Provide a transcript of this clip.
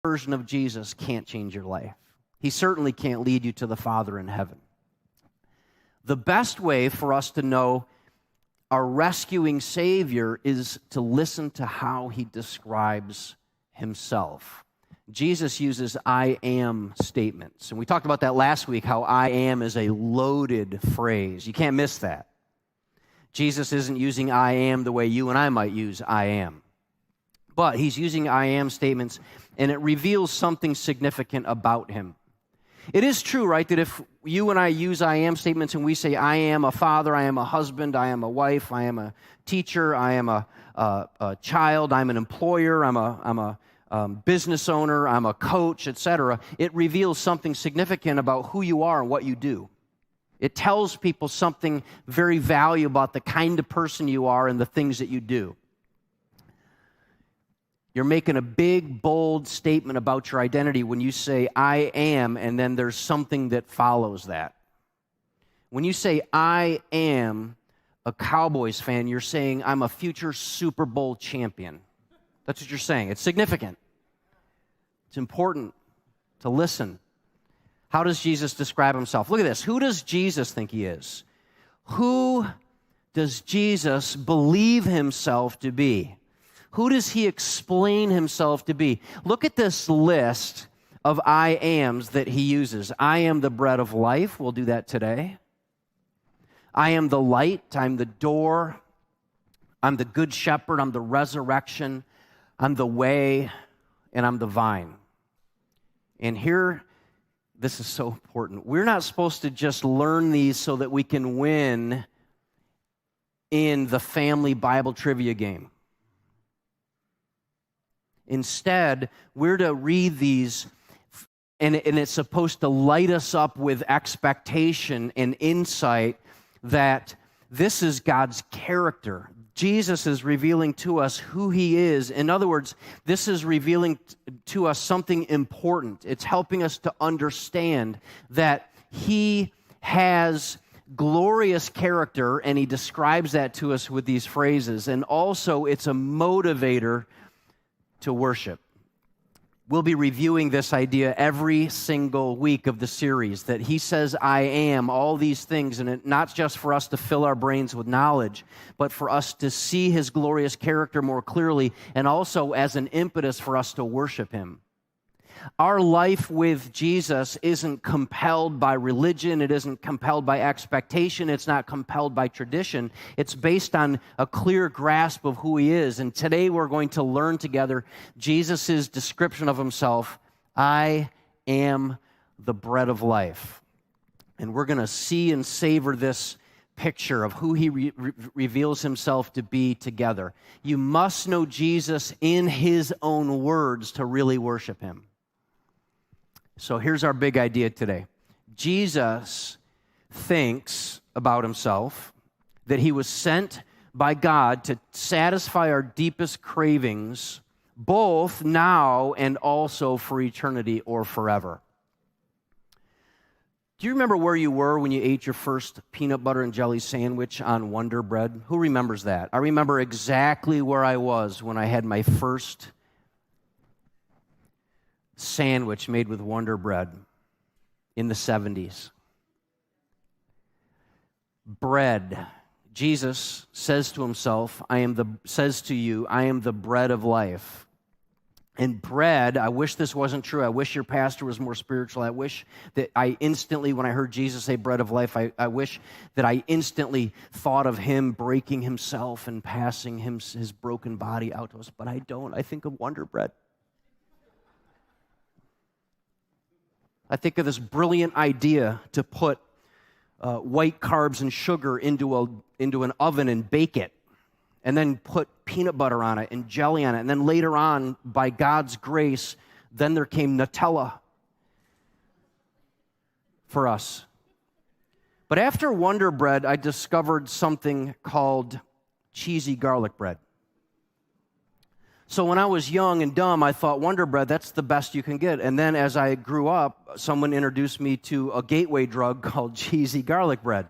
version of Jesus can't change your life. He certainly can't lead you to the Father in heaven. The best way for us to know our rescuing Savior is to listen to how he describes himself. Jesus uses I am statements. And we talked about that last week, how I am is a loaded phrase. You can't miss that. Jesus isn't using I am the way you and I might use I am. But he's using I am statements, and it reveals something significant about him. It is true, right, that if you and I use I am statements and we say, I am a father, I am a husband, I am a wife, I am a teacher, I am a child, I'm an employer, I'm a business owner, I'm a coach, etc., it reveals something significant about who you are and what you do. It tells people something very valuable about the kind of person you are and the things that you do. You're making a big, bold statement about your identity when you say, I am, and then there's something that follows that. When you say, I am a Cowboys fan, you're saying, I'm a future Super Bowl champion. That's what you're saying. It's significant. It's important to listen. How does Jesus describe himself? Look at this. Who does Jesus think he is? Who does Jesus believe himself to be? Who does he explain himself to be? Look at this list of I ams that he uses. I am the bread of life. We'll do that today. I am the light. I'm the door. I'm the good shepherd. I'm the resurrection. I'm the way, and I'm the vine. And here, this is so important. We're not supposed to just learn these so that we can win in the family Bible trivia game. Instead, we're to read these, and it's supposed to light us up with expectation and insight that this is God's character. Jesus is revealing to us who he is. In other words, this is revealing to us something important. It's helping us to understand that he has glorious character, and he describes that to us with these phrases. And also, it's a motivator to worship. We'll be reviewing this idea every single week of the series, that he says, I am, all these things, and not just for us to fill our brains with knowledge, but for us to see his glorious character more clearly, and also as an impetus for us to worship him. Our life with Jesus isn't compelled by religion. It isn't compelled by expectation. It's not compelled by tradition. It's based on a clear grasp of who he is. And today we're going to learn together Jesus' description of himself. I am the bread of life. And we're going to see and savor this picture of who he reveals himself to be together. You must know Jesus in his own words to really worship him. So here's our big idea today. Jesus thinks about himself that he was sent by God to satisfy our deepest cravings, both now and also for eternity or forever. Do you remember where you were when you ate your first peanut butter and jelly sandwich on Wonder Bread? Who remembers that? I remember exactly where I was when I had my first sandwich made with Wonder Bread in the 70s. Bread. Jesus says to himself, says to you, I am the bread of life. And bread, I wish this wasn't true. I wish your pastor was more spiritual. I wish that I instantly, when I heard Jesus say bread of life, I wish that I instantly thought of him breaking himself and passing his broken body out to us. But I don't. I think of Wonder Bread. I think of this brilliant idea to put white carbs and sugar into an oven and bake it, and then put peanut butter on it and jelly on it, and then later on, by God's grace, then there came Nutella for us. But after Wonder Bread, I discovered something called cheesy garlic bread. So when I was young and dumb, I thought Wonder Bread, that's the best you can get. And then as I grew up, someone introduced me to a gateway drug called cheesy garlic bread.